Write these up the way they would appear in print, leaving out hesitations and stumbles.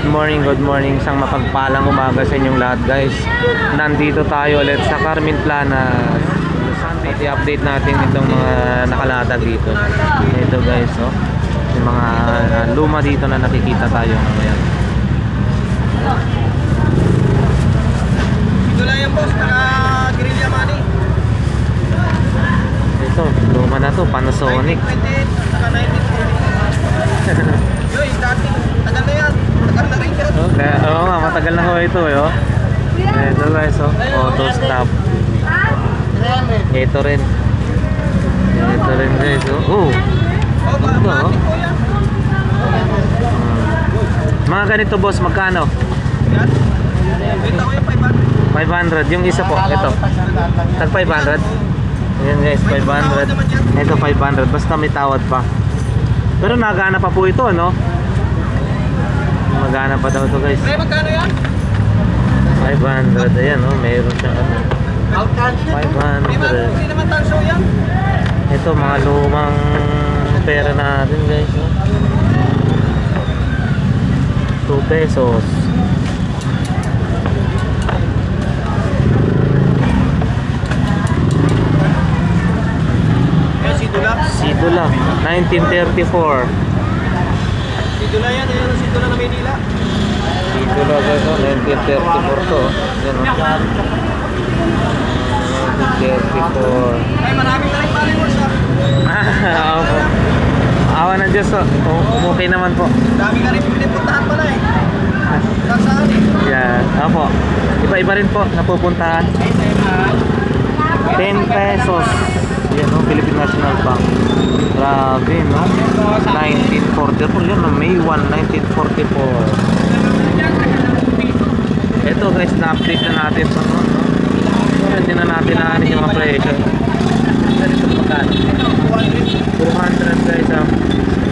good morning. Isang mapagpalang umaga sa inyong lahat, guys. Nandito tayo ulit sa Carmen Planas. At i-update natin itong mga nakalatag dito. Ito, guys, oh. Yung mga luma dito na nakikita tayo ngayon. Ito lang yan, boss, naka-guerrilla money. Ito, luma na to, Panasonic. 1928, naka 1940. Yoy, dati, tagal na yan. Tagal na rin yan. Okay, oo nga, matagal na ko ito, oh. Ito, guys, oh. Auto stop. Ito rin. Ito rin, guys, oh. Oh, ito, oh. Mga ganito, boss, magkano? Yan. Benta ko yung 500. 500, yung isa po, ito. Tag 500. Ayan, guys, 500. Ito 500, basta may tawad pa. Pero nagana pa po ito, no? Magana pa daw ito, guys. Pre, magkano yan? 500, ayan, oh, mayroon siyang ano. 500. Hindi naman tanso yan. Ito, mga lumang pera natin, guys, oh. 2 pesos. Sidula 1934. Sidula yan, yung sidula na Maynila. Sidula, guys, 1934 to. Yan, 1934. Ay, maraming na rin pala yung sa. Oo po. Awa ng Diyos, okay naman po. Dami na rin pinipuntahan pala eh. Saan eh? Yan, opo. Iba-iba rin po napupuntahan. 10 pesos. Yan, no? Philippine National Bank. Grabe, no? 1944. Yan, no? May 1, 1944. Ito, guys, na-update na natin ito, no? Hindi na natin naanin yung mga presyo. Ganito magkano? 200, guys, ha?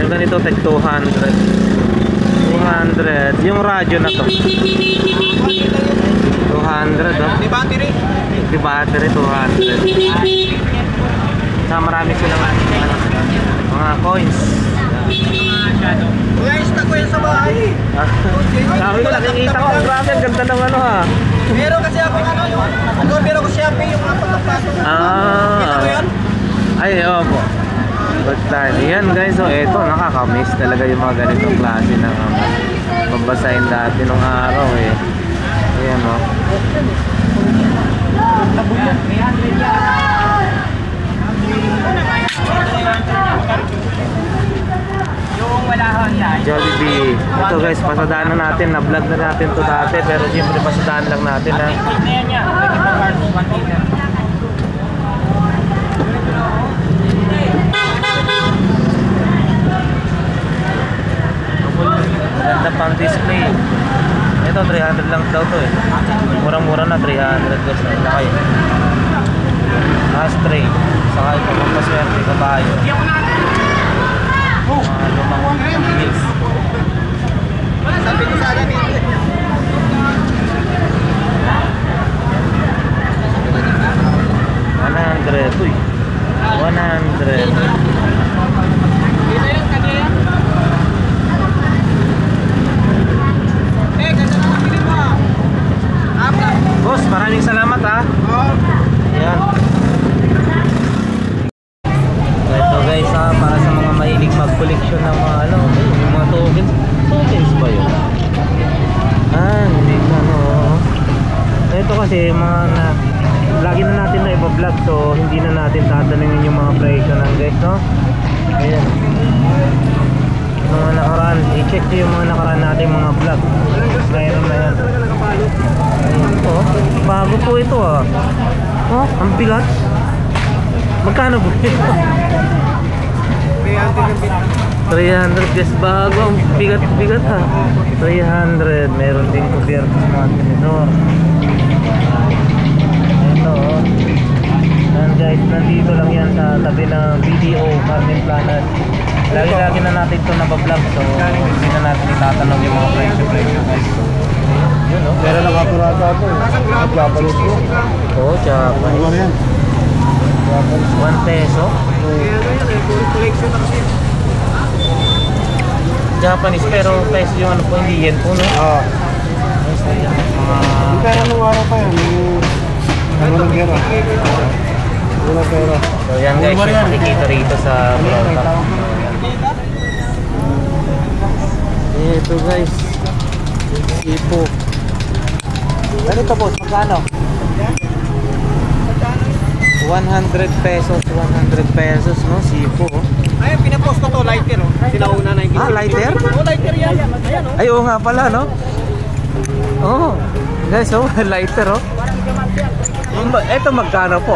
Yung ganito, tag 200. 200. Yung radyo na to 200, no? Di battery? Di battery, 200. Sa marami silang mga coins. Kuya, stock ko yan sa bahay. Sabi ko, nakikita ko, grabe, ang ganda ng ano, ha. Meron kasi ako ano, yung meron ko Shopee, yung mga pagkaplato. Kita ko yan? Ay, oo po. Good time. Yan, guys, so eto, nakakamiss talaga yung mga ganitong klase ng pambasahin dati nung araw, eh. Ayan, o. Jollibee. Ito, guys, pasadaan na natin. Na-vlog na natin to dati, pero siyempre pasadaan lang natin, ha. Ganda pang display. Ito, 300 lang daw to, eh. Murang-mura na, 300, guys. Ayun na kayo. Ashtray. Saka ito, pampaswerte sa bayo. Mga lumang mix. Sabi ko sana dito. 100. Uy. 100. Dito yun, kanya. Ganda na napili mo ah. Boss, maraming salamat, ha. Ayan. Ito, guys, ha, para sa mga mahilig mag-collection ng mga ano, yung mga tokens. Tokens ba yun? Hindi ko ano. Ito kasi mga lagi na natin na iba-vlog, so hindi na natin tatanungin yung mga presyo ng, guys, no? Ayan. Mga nakaraan, i-check nyo yung mga nakaraan natin mga vlog. Mayroon na yan. Ayan po, bago po ito, ah. Oh, ang bigat. Magkano po ito? 300, guys, bago. Ang bigat, ha. 300, meron din kubyerto sa mga tinidor. Ito, oh. And guys, nandito lang yan sa tabi ng BDO Carmen Planas. Lagi-lagi na natin ito nabablog, so hindi na natin itatanong yung mga presyo, guys. Yun, no? Pero nakaturata ako eh. Nagpapalit ko. Oo, tsaka Ano yan? 1 peso. Collection na kasi. Japanese pero peso yung ano po, hindi yen po, no? Oo. Guys, ayan, mga... Yung pera nung araw pa yan. Yung walang pera. Walang pera. So yan guys, yung makikita rito sa product. Ito guys, sipo. Ganito boss, magkano? 100 pesos, 100 pesos, no? Sipo, oh. Ayun, pinapost ko to, lighter, oh. Sinauna na yung Ah, lighter? Oh, lighter yan. Ayan, oh. Ay, oo nga pala, no? Oo. Guys, oh, lighter, oh. Ito magkano po?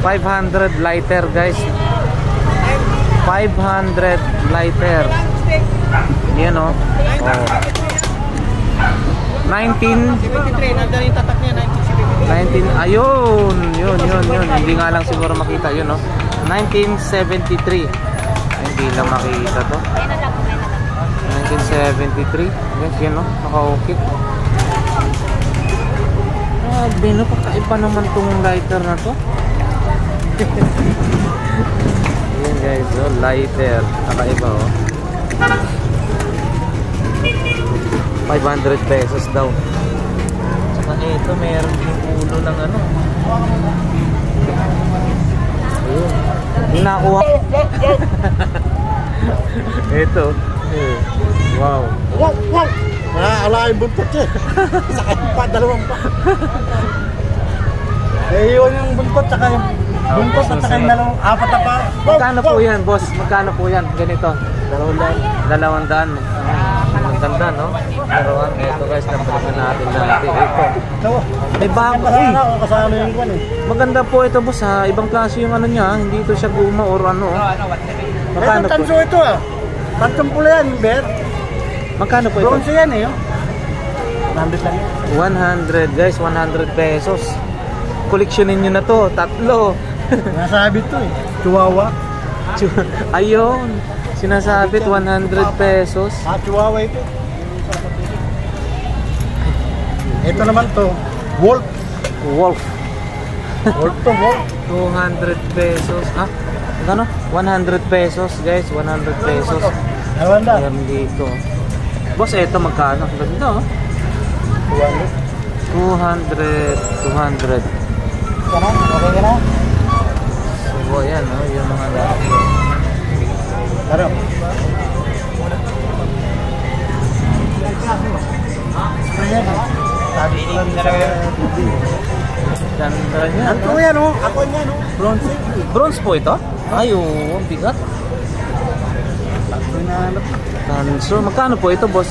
500 lighter, guys. 500 lighter. Yan, oh. 73, nandiyan yung tatak niya, 19, ayun, yun. Hindi nga lang siguro makita yun, no? 1973. Ay, hindi lang makita to. 1973. Yes, yun, no? Naka-okay. Grabe, no? Pakaiba naman tong lighter na to. Ayan, guys, oh, lighter. Nakaiba, oh. 500 pesos daw. Tsaka ito, meron yung ulo ng ano. Ayun. Yung nakuha. Ito. Wow. Wow! Wala yung buntot eh. Sakit pa, dalawang pa. Eh, yun yung buntot, saka yung buntot at saka yung dalawang, apat na pa. Magkano po yan, boss? Magkano po yan? Ganito. 200. Ang ganda, no? Pero ito guys, napalitan natin dati. Ito. May bago. Kasama ako, kasama yung kwan eh. Maganda po ito, boss, ha? Ibang klase yung ano niya. Hindi ito siya guma or ano. Magkano Ito, po? tanso ito ah. Tansong pula yan, yung bet. Magkano po ito? Bronze yan eh. 100 lang yan. 100 guys, 100 pesos. Koleksyonin nyo na to, tatlo. Nasabi to eh. Chihuahua. Ayun, sinasabit 100 pesos. Ah, Chihuahua ito. Ito naman to, Wolf. Wolf. Wolf to, Wolf. 200 pesos. Ah, ano? 100 pesos guys, 100 pesos. Ewan na. Ayan dito. Boss, eto magkano? Ganda, oh. 200. Ka na? Okay ka na? So, ayan, oh, yung mga dati. Taro. Ayan. Sabi ko lang sa Ganda niya. Ako yan oh. Ako yan oh. Bronze. Bronze po ito? Ay, oo, ang bigat. Tanso. Magkano po ito, boss?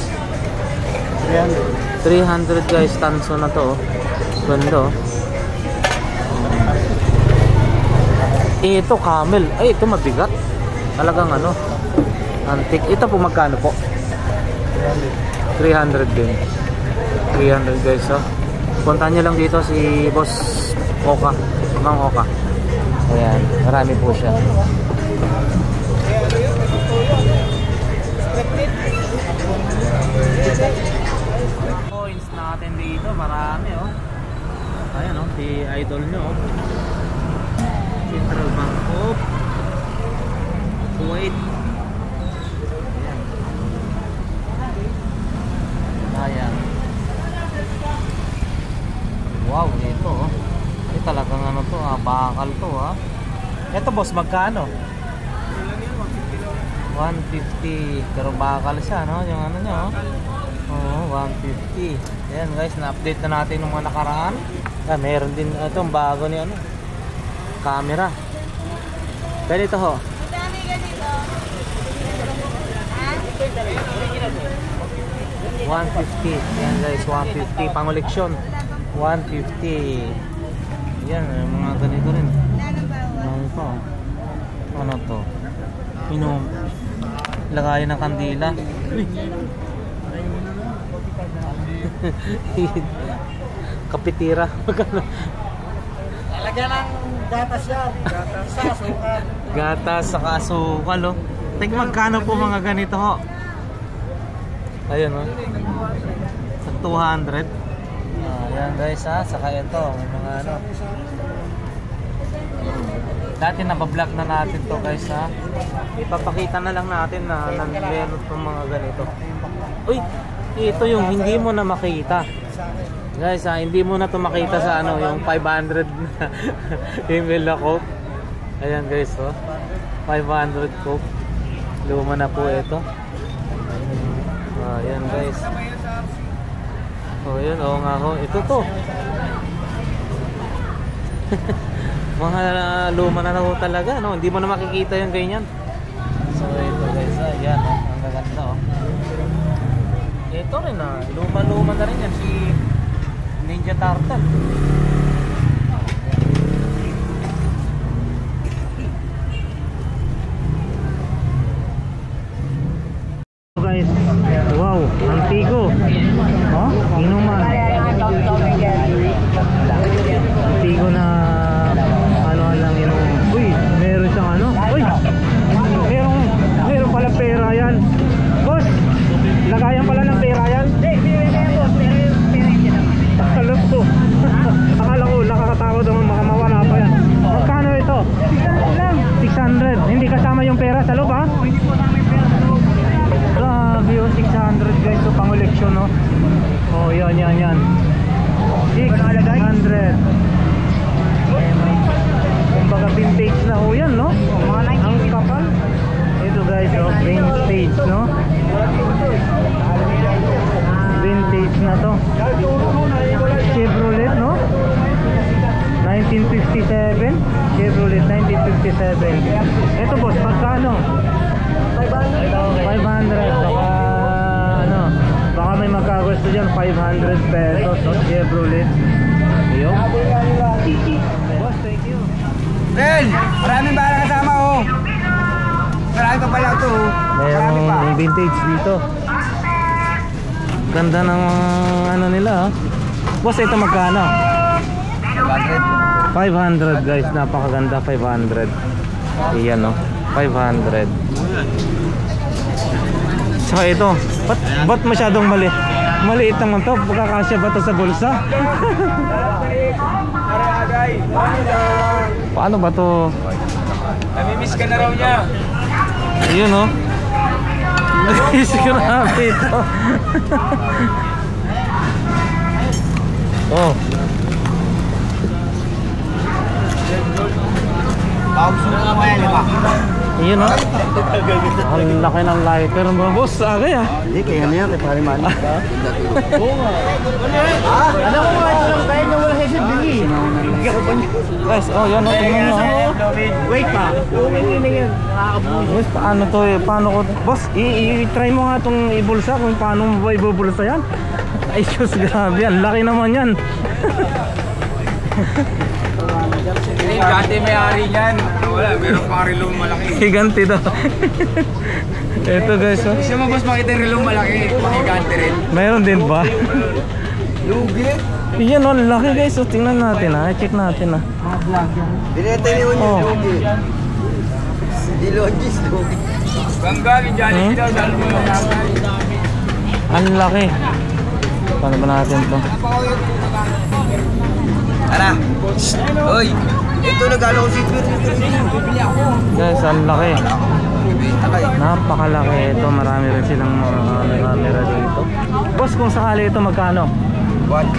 300 guys, tanso na to. Oh. Ganda, oh. Ito, camel. Ay, ito mabigat. Talagang ano, antique. Ito po magkano po? 300 din. 300 guys, oh. Puntahan nyo lang dito si Boss Oka, Mang Oka. Ayan, marami po siya. Coins natin dito, marami, oh. Ayan, oh, si idol nyo, oh. Central Bank of Kuwait. Ayan. Wow, ito, oh. Ito talagang ano to, bakal to, ha. Ito, boss, magkano? 150. Pero bakal siya, no? Yung ano nyo, oh. 150. Ayan, guys, na-update na natin ng mga nakaraan. Ah, meron din itong bago ni ano, camera. Ganito ho. 150. Ayan guys, 150 pangoleksyon. 150. Yan, mga ganito rin. Ano to? Ano to? Lagayan ng kandila. Kapitira. Talagyan ng gatas yan. Gatas sa asukal. Gatas sa asukal, oh. Tig magkano po mga ganito ho? Ayun, oh. Sa 200. Ayan guys, ha. Saka ito, may mga ano. Dati nabablog na natin to guys ha. Ipapakita na lang natin na meron itong mga ganito. Uy, ito yung hindi mo na makita. Guys ha, hindi mo na to makita sa ano, yung 500 na email na coke. Ayan guys oh. 500 coke. Luma na po ito. Ayan guys. Oh yun, oo nga ho. Ito to. Mga luma na ho talaga, no? Hindi mo na makikita yung ganyan. So ito guys, ayan oh. Ang gaganda oh. Ito rin ah, luma-luma na rin yan si Ninja Turtle. Guys, wow, antigo. Oh, inuman. Antigo na ano lang inuman. Uy, meron siyang ano? Uy, meron pala pera yan. Boss, lagayan pala ng pera yan. Akala ko nakakatakot naman, baka mawala pa yan. Magkano ito? 600. Hindi kasama yung pera sa loob ha? Grabe oh, 600 guys. So pang-eleksyon no. Oh yan. 600. Kumbaga vintage na ho yan no. Ang kapal. Ito guys oh, vintage no. Vintage na to. Chevrolet no. 1957. Chevrolet 1957. Ito boss, magkano? 500. Baka ano, baka may magkagusto dyan. 500 pesos no? Chevrolet. Ayun. Boss, thank you. Ben, maraming bala kasama oh. Marami pa pala ito oh. Marami pa. May vintage dito. Ganda ng ano nila ha. Boss, ito magkano? 500 guys, napakaganda. 500. Iyan no, 500. Saka ito, ba't masyadong maliit naman to? Pagkakasya ba to sa bulsa? Paano ba to? Namimiss ka na raw niya. Ayun no. Namimiss ka na ito. Oh. Iyon no. Ang laki ng lighter mo boss. Agay ah. Hindi, kaya na yan. Kaya pari mani. Oo nga. Ano ko nga ito lang kahit na wala sa bili. Guys, oh yan no. Tingnan mo. Wait pa. Boss, paano to eh? Paano ko? Boss, i-try mo nga itong ibulsa kung paano mo ba ibubulsa yan. Ay Diyos, grabe. Ang laki naman yan. Dati may-ari niyan. Wala, meron pang rilong malaki. Higante daw. Ito guys oh. Gusto mo boss makita yung rilong malaki? Mahigante rin. Mayroon din ba? Lugi. Yan oh, laki guys oh. Tingnan natin ha. I-check natin ha. Binenta niyo yung lugi. Dilogis, lugi. Gangga, Jollibee daw. Ang laki. Paano ba natin to? Tara. Uy. Ito nagalo ko si Twitter. Bibili ako. Guys, ang laki. Bibenta kayo. Napakalaki ito. Marami rin silang mga camera dito. Boss, kung sakali ito magkano? 1K.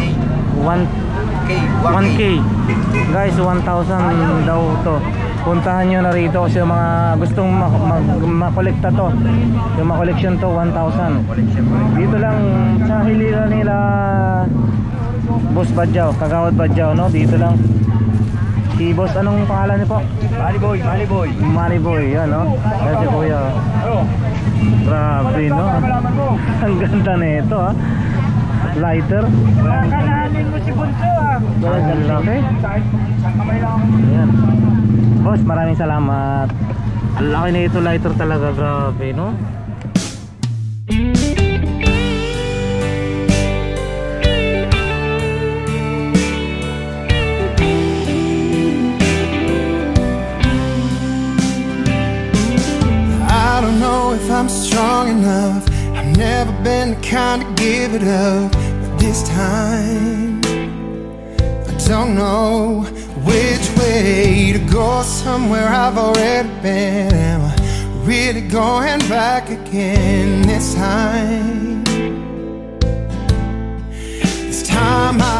1K. Guys, 1,000 daw to. Puntahan nyo na rito kasi yung mga gustong makolekta to. Yung makoleksyon to, 1,000. Dito lang sa hilira nila Boss Badjaw, Kagawad Badjaw no? Dito lang. Si Boss, anong pangalan niyo po? Mariboy, yan no? Yan si Kuya. Grabe no? Ang ganda na ito ha. Lighter. Kakalanin mo si Bunso ah. Ang laki. Ayan. Boss, maraming salamat. Ang laki na ito, lighter talaga. Grabe no? I don't know if I'm strong enough. I've never been the kind to give it up, but this time I don't know which way to go somewhere I've already been? Am I really going back again this time? This time I